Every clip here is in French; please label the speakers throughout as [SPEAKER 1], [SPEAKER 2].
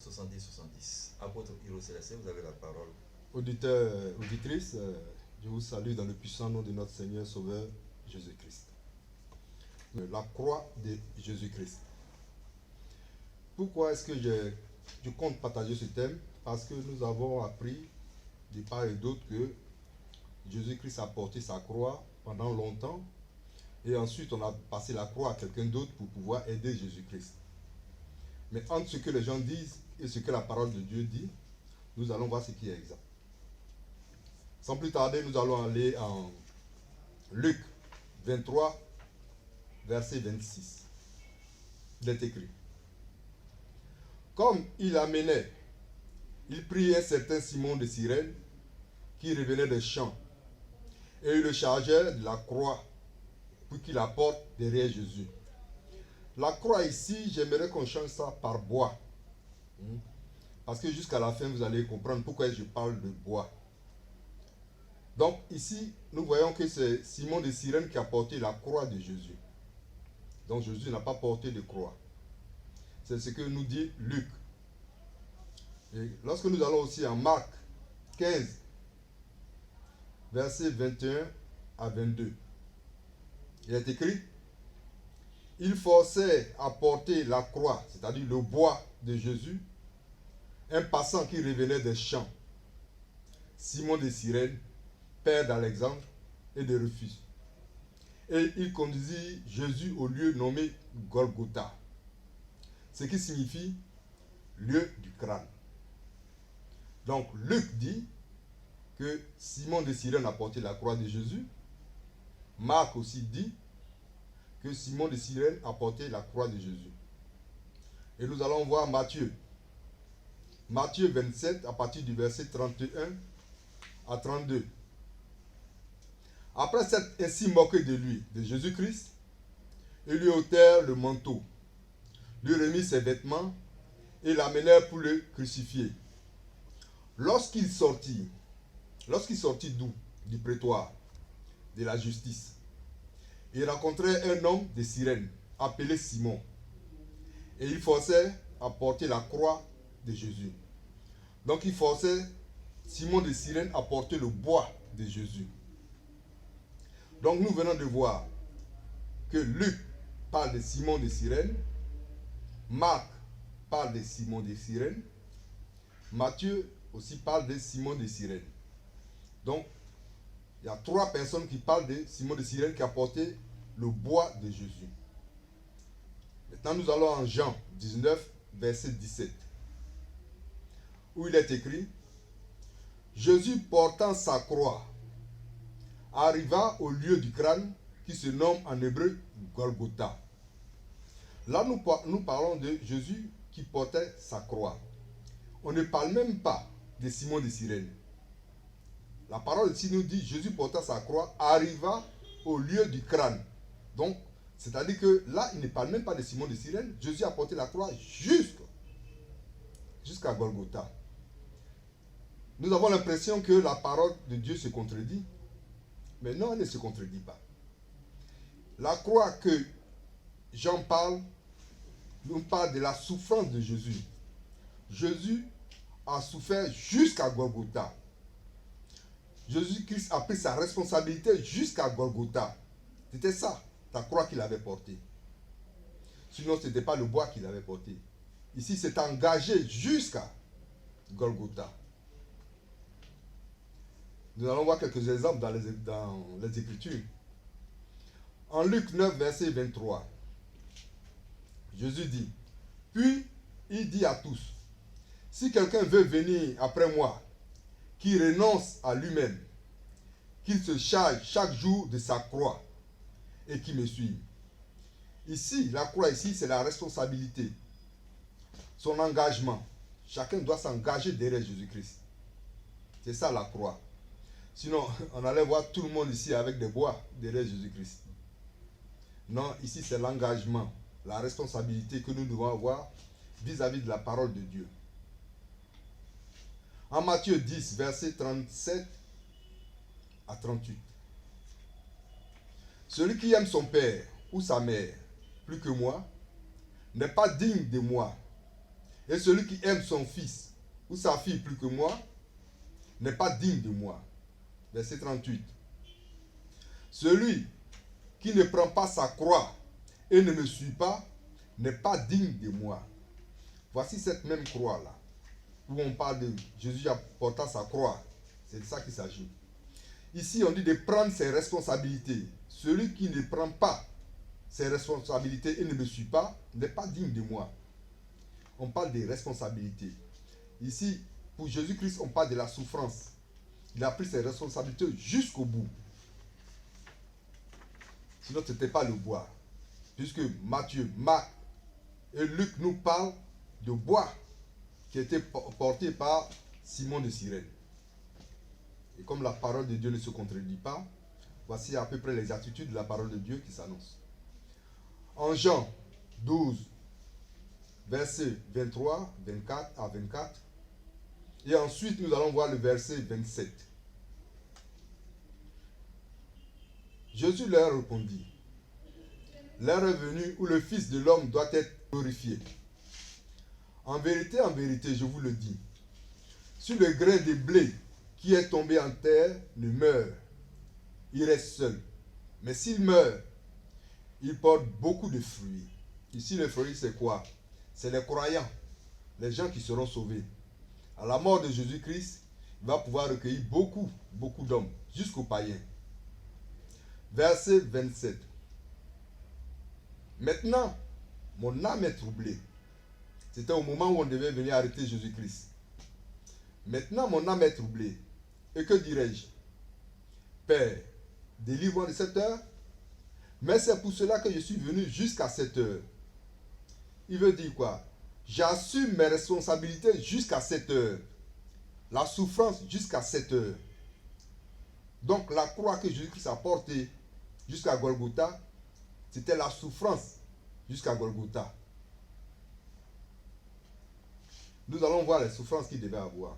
[SPEAKER 1] 70-70. Apôtre Hiro Célestin, vous avez la parole.
[SPEAKER 2] Auditeurs, auditrices, je vous salue dans le puissant nom de notre Seigneur Sauveur Jésus-Christ. La croix de Jésus-Christ. Pourquoi est-ce que je compte partager ce thème? Parce que nous avons appris de part et d'autre que Jésus-Christ a porté sa croix pendant longtemps et ensuite on a passé la croix à quelqu'un d'autre pour pouvoir aider Jésus-Christ. Mais entre ce que les gens disent et ce que la parole de Dieu dit, nous allons voir ce qui est exact. Sans plus tarder, nous allons aller en Luc 23, verset 26. Il est écrit: comme il amenait, il prit un certain Simon de Cyrène qui revenait des champs, et il le chargeait de la croix pour qu'il la porte derrière Jésus. La croix ici, j'aimerais qu'on change ça par bois. Parce que jusqu'à la fin, vous allez comprendre pourquoi je parle de bois. Donc ici, nous voyons que c'est Simon de Cyrène qui a porté la croix de Jésus. Donc Jésus n'a pas porté de croix. C'est ce que nous dit Luc. Et lorsque nous allons aussi en Marc 15, versets 21 à 22, il est écrit: il forçait à porter la croix, c'est-à-dire le bois de Jésus, un passant qui revenait des champs, Simon de Cyrène, père d'Alexandre et de Rufus. Et il conduisit Jésus au lieu nommé Golgotha, ce qui signifie lieu du crâne. Donc Luc dit que Simon de Cyrène a porté la croix de Jésus. Marc aussi dit que Simon de Cyrène a porté la croix de Jésus. Et nous allons voir Matthieu. Matthieu 27 à partir du verset 31 à 32. Après s'être ainsi moqué de lui, de Jésus-Christ, ils lui ôtèrent le manteau, lui remirent ses vêtements et l'amenèrent pour le crucifier. Lorsqu'il sortit d'où? Du prétoire, de la justice, il rencontrait un homme de Cyrène, appelé Simon, et il forçait à porter la croix de Jésus. Donc il forçait Simon de Cyrène à porter le bois de Jésus. Donc nous venons de voir que Luc parle de Simon de Cyrène, Marc parle de Simon de Cyrène, Matthieu aussi parle de Simon de Cyrène. Donc il y a trois personnes qui parlent de Simon de Cyrène qui a porté le bois de Jésus. Maintenant nous allons en Jean 19, verset 17, où il est écrit: Jésus portant sa croix arriva au lieu du crâne qui se nomme en hébreu Golgotha. Là nous parlons de Jésus qui portait sa croix. On ne parle même pas de Simon de Cyrène. La parole ici nous dit: Jésus portant sa croix arriva au lieu du crâne. Donc, c'est-à-dire que là, il ne parle même pas de Simon de Cyrène. Jésus a porté la croix jusqu'à Golgotha. Nous avons l'impression que la parole de Dieu se contredit. Mais non, elle ne se contredit pas. La croix que Jean parle, nous parle de la souffrance de Jésus. Jésus a souffert jusqu'à Golgotha. Jésus-Christ a pris sa responsabilité jusqu'à Golgotha. C'était ça, la croix qu'il avait portée. Sinon, ce n'était pas le bois qu'il avait porté. Ici, c'est engagé jusqu'à Golgotha. Nous allons voir quelques exemples dans les Écritures. En Luc 9, verset 23, Jésus dit: puis il dit à tous, si quelqu'un veut venir après moi, qu'il renonce à lui-même, qu'il se charge chaque jour de sa croix et qu'il me suive. Ici, la croix ici, c'est la responsabilité, son engagement. Chacun doit s'engager derrière Jésus-Christ. C'est ça la croix. Sinon, on allait voir tout le monde ici avec des bois derrière Jésus-Christ. Non, ici c'est l'engagement, la responsabilité que nous devons avoir vis-à-vis de la parole de Dieu. En Matthieu 10, versets 37 à 38. Celui qui aime son père ou sa mère plus que moi n'est pas digne de moi. Et celui qui aime son fils ou sa fille plus que moi n'est pas digne de moi. Verset 38. Celui qui ne prend pas sa croix et ne me suit pas n'est pas digne de moi. Voici cette même croix-là, où on parle de Jésus apportant sa croix. C'est de ça qu'il s'agit. Ici, on dit de prendre ses responsabilités. Celui qui ne prend pas ses responsabilités et ne me suit pas n'est pas digne de moi. On parle des responsabilités. Ici, pour Jésus-Christ, on parle de la souffrance. Il a pris ses responsabilités jusqu'au bout. Sinon, ce n'était pas le boire. Puisque Matthieu, Marc et Luc nous parlent de bois qui était porté par Simon de Cyrène. Et comme la parole de Dieu ne se contredit pas, voici à peu près les attitudes de la parole de Dieu qui s'annoncent. En Jean 12, versets 23, 24 à 24, et ensuite nous allons voir le verset 27. Jésus leur répondit, l'heure est venue où le Fils de l'homme doit être glorifié. En vérité, je vous le dis, si le grain de blé qui est tombé en terre ne meurt, il reste seul. Mais s'il meurt, il porte beaucoup de fruits. Ici, le fruit, c'est quoi? C'est les croyants, les gens qui seront sauvés. À la mort de Jésus-Christ, il va pouvoir recueillir beaucoup d'hommes, jusqu'aux païens. Verset 27. Maintenant, mon âme est troublée. C'était au moment où on devait venir arrêter Jésus-Christ. Maintenant, mon âme est troublée. Et que dirais-je? Père, délivre-moi de cette heure. Mais c'est pour cela que je suis venu jusqu'à cette heure. Il veut dire quoi? J'assume mes responsabilités jusqu'à cette heure. La souffrance jusqu'à cette heure. Donc la croix que Jésus-Christ a portée jusqu'à Golgotha, c'était la souffrance jusqu'à Golgotha. Nous allons voir les souffrances qu'il devait avoir.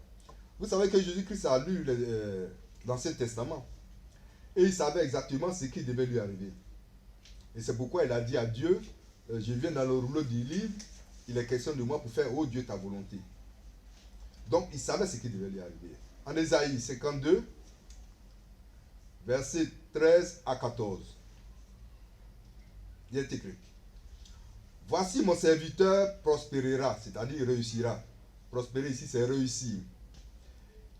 [SPEAKER 2] Vous savez que Jésus-Christ a lu l'Ancien Testament. Et il savait exactement ce qui devait lui arriver. Et c'est pourquoi il a dit à Dieu, je viens dans le rouleau du livre, il est question de moi pour faire, oh Dieu, ta volonté. Donc il savait ce qui devait lui arriver. En Ésaïe 52, versets 13 à 14. Il est écrit, voici mon serviteur prospérera, c'est-à-dire réussira. Prospérer ici, c'est réussir.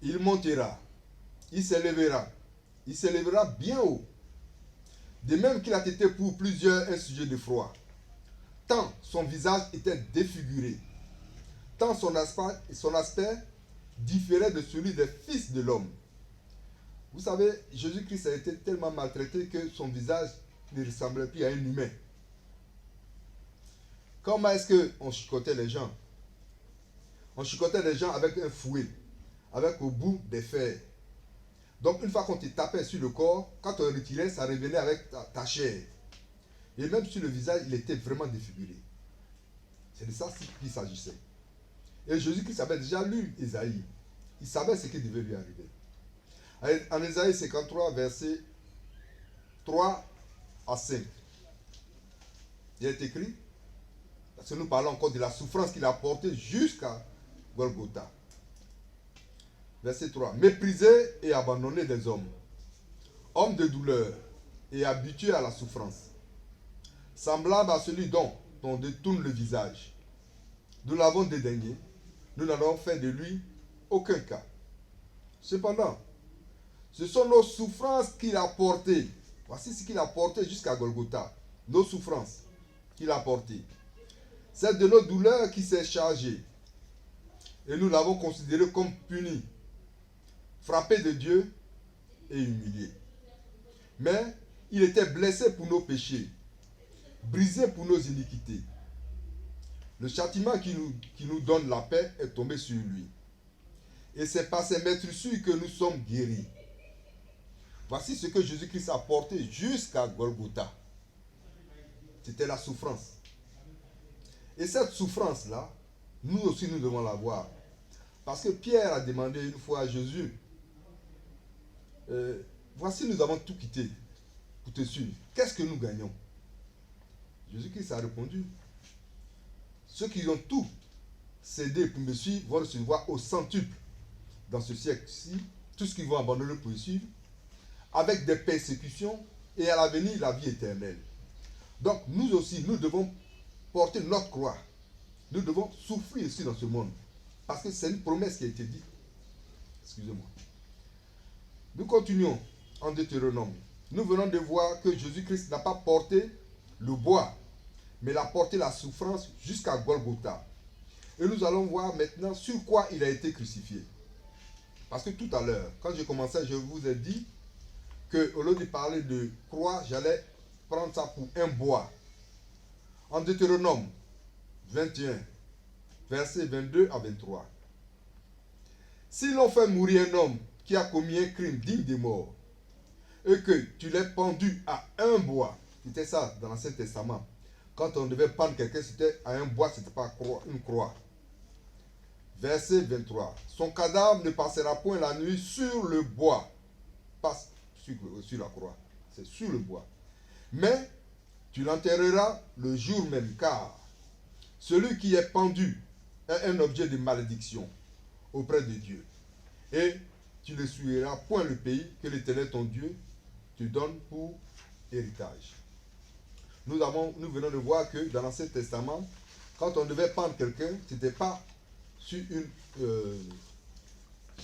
[SPEAKER 2] Il montera, il s'élèvera bien haut. De même qu'il a été pour plusieurs un sujet de froid. Tant son visage était défiguré, tant son aspect différait de celui des fils de l'homme. Vous savez, Jésus-Christ a été tellement maltraité que son visage ne ressemblait plus à un humain. Comment est-ce qu'on chicotait les gens? On chicotait les gens avec un fouet, avec au bout des fers. Donc une fois qu'on te tapait sur le corps, quand on retirait, ça revenait avec ta chair. Et même sur le visage, il était vraiment défiguré. C'est de ça qu'il s'agissait. Et Jésus-Christ avait déjà lu Ésaïe. Il savait ce qui devait lui arriver. En Ésaïe 53, versets 3 à 5. Il est écrit, parce que nous parlons encore de la souffrance qu'il a portée jusqu'à Golgotha. Verset 3. Méprisé et abandonné des hommes, homme de douleur et habitué à la souffrance, semblable à celui dont on détourne le visage. Nous l'avons dédaigné, nous n'avons fait de lui aucun cas. Cependant, ce sont nos souffrances qu'il a portées. Voici ce qu'il a porté jusqu'à Golgotha. Nos souffrances qu'il a portées. C'est de nos douleurs qu'il s'est chargé. Et nous l'avons considéré comme puni, frappé de Dieu et humilié. Mais il était blessé pour nos péchés, brisé pour nos iniquités. Le châtiment qui nous donne la paix est tombé sur lui. Et c'est par ses meurtrissures que nous sommes guéris. Voici ce que Jésus-Christ a porté jusqu'à Golgotha. C'était la souffrance. Et cette souffrance-là, nous aussi nous devons l'avoir. Parce que Pierre a demandé une fois à Jésus, voici nous avons tout quitté pour te suivre. Qu'est-ce que nous gagnons? Jésus-Christ a répondu, ceux qui ont tout, céder pour me suivre vont recevoir au centuple dans ce siècle-ci, tout ce qu'ils vont abandonner pour me suivre, avec des persécutions et à l'avenir la vie éternelle. Donc nous aussi, nous devons porter notre croix. Nous devons souffrir aussi dans ce monde. Parce que c'est une promesse qui a été dite. Excusez-moi. Nous continuons en Deutéronome. Nous venons de voir que Jésus-Christ n'a pas porté le bois, mais il a porté la souffrance jusqu'à Golgotha. Et nous allons voir maintenant sur quoi il a été crucifié. Parce que tout à l'heure, quand j'ai commencé, je vous ai dit qu'au lieu de parler de croix, j'allais prendre ça pour un bois. En Deutéronome 21, versets 22 à 23. Si l'on fait mourir un homme qui a commis un crime digne de mort, et que tu l'aies pendu à un bois, c'était ça dans l'Ancien Testament. Quand on devait pendre quelqu'un, c'était à un bois, c'était pas une croix. Verset 23. Son cadavre ne passera point la nuit sur le bois. Pas sur la croix. C'est sur le bois. Mais tu l'enterreras le jour même, car celui qui est pendu est un objet de malédiction auprès de Dieu. Et tu ne souilleras point le pays que l'Éternel ton Dieu te donne pour héritage. Nous venons de voir que dans l'Ancien Testament, quand on devait pendre quelqu'un, ce n'était pas sur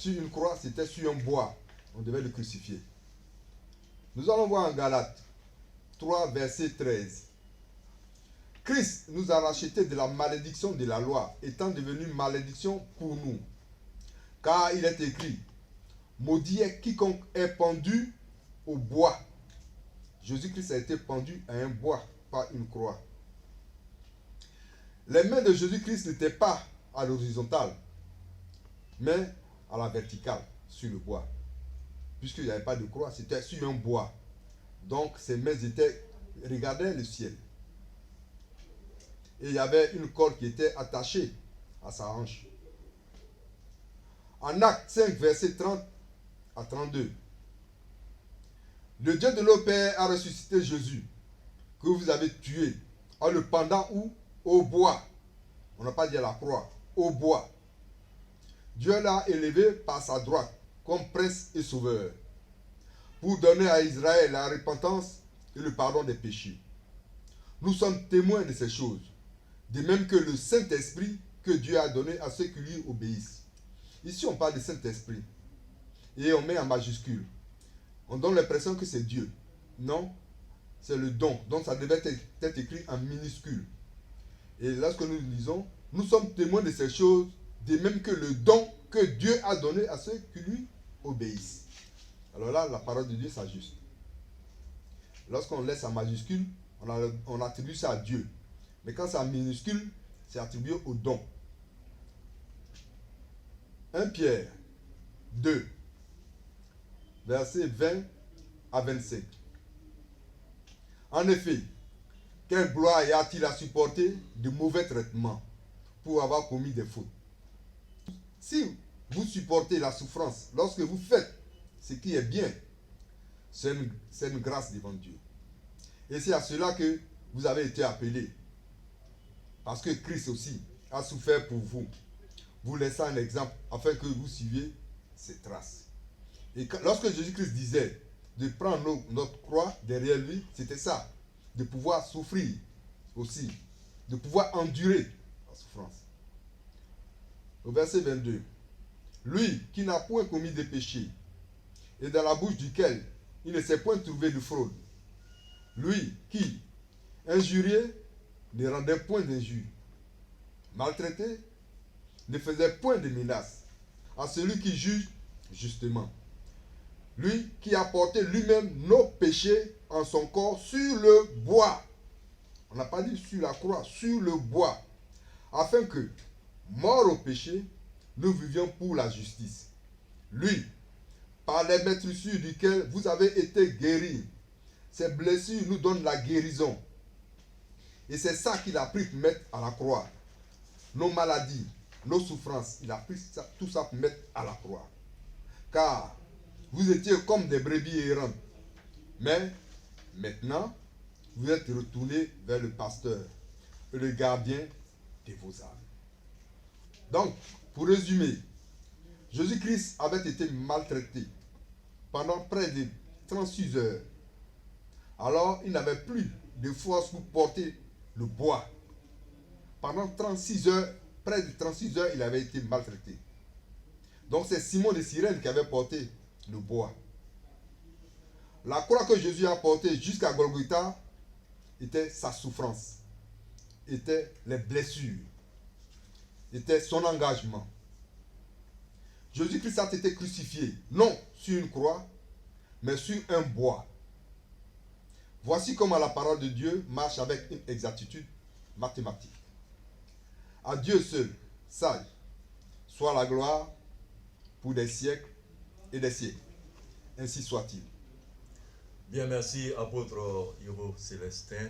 [SPEAKER 2] une croix, c'était sur un bois. On devait le crucifier. Nous allons voir en Galates 3, verset 13. Christ nous a rachetés de la malédiction de la loi, étant devenu malédiction pour nous. Car il est écrit, maudit est quiconque est pendu au bois. Jésus-Christ a été pendu à un bois, pas une croix. Les mains de Jésus-Christ n'étaient pas à l'horizontale, mais à la verticale, sur le bois. Puisqu'il n'y avait pas de croix, c'était sur un bois. Donc ses mains regardaient le ciel. Et il y avait une corde qui était attachée à sa hanche. En Acte 5, verset 30 à 32. Le Dieu de nos pères a ressuscité Jésus, que vous avez tué, en le pendant où? Au bois. On n'a pas dit à la croix, au bois. Dieu l'a élevé par sa droite, comme prince et sauveur, pour donner à Israël la repentance et le pardon des péchés. Nous sommes témoins de ces choses, de même que le Saint-Esprit que Dieu a donné à ceux qui lui obéissent. Ici, on parle du Saint-Esprit, et on met en majuscule. On donne l'impression que c'est Dieu. Non, c'est le don. Donc ça devait être écrit en minuscule. Et lorsque nous lisons, nous sommes témoins de ces choses, de même que le don que Dieu a donné à ceux qui lui obéissent. Alors là, la parole de Dieu s'ajuste. Lorsqu'on laisse en majuscule, on attribue ça à Dieu. Mais quand c'est en minuscule, c'est attribué au don. 1 Pierre 2, versets 20 à 25. En effet, quelle gloire y a-t-il à supporter de mauvais traitements pour avoir commis des fautes? Si vous supportez la souffrance lorsque vous faites ce qui est bien, c'est une grâce devant Dieu. Et c'est à cela que vous avez été appelés. Parce que Christ aussi a souffert pour vous, vous laissant un exemple afin que vous suiviez ses traces. Et lorsque Jésus-Christ disait de prendre notre croix derrière lui, c'était ça, de pouvoir souffrir aussi, de pouvoir endurer la souffrance. Au verset 22, lui qui n'a point commis de péché, et dans la bouche duquel il ne s'est point trouvé de fraude, lui qui, injurié, ne rendait point d'injure, maltraité, ne faisait point de menaces à celui qui juge justement. Lui qui a porté lui-même nos péchés en son corps sur le bois. On n'a pas dit sur la croix, sur le bois. Afin que, mort au péché, nous vivions pour la justice. Lui, par les maîtrissures duquel vous avez été guéris. Ces blessures nous donnent la guérison. Et c'est ça qu'il a pris pour mettre à la croix. Nos maladies, nos souffrances, il a pris tout ça pour mettre à la croix. Car vous étiez comme des brebis errantes. Mais maintenant, vous êtes retournés vers le pasteur et le gardien de vos âmes. Donc, pour résumer, Jésus-Christ avait été maltraité pendant près de 36 heures. Alors, il n'avait plus de force pour porter le bois. Pendant 36 heures, près de 36 heures, il avait été maltraité. Donc, c'est Simon de Cyrène qui avait porté le bois. La croix que Jésus a portée jusqu'à Golgotha était sa souffrance, était les blessures, était son engagement. Jésus-Christ a été crucifié, non sur une croix, mais sur un bois. Voici comment la parole de Dieu marche avec une exactitude mathématique. À Dieu seul, sage, soit la gloire pour des siècles et des siècles. Ainsi soit-il.
[SPEAKER 1] Bien, merci, apôtre Yobo Célestin.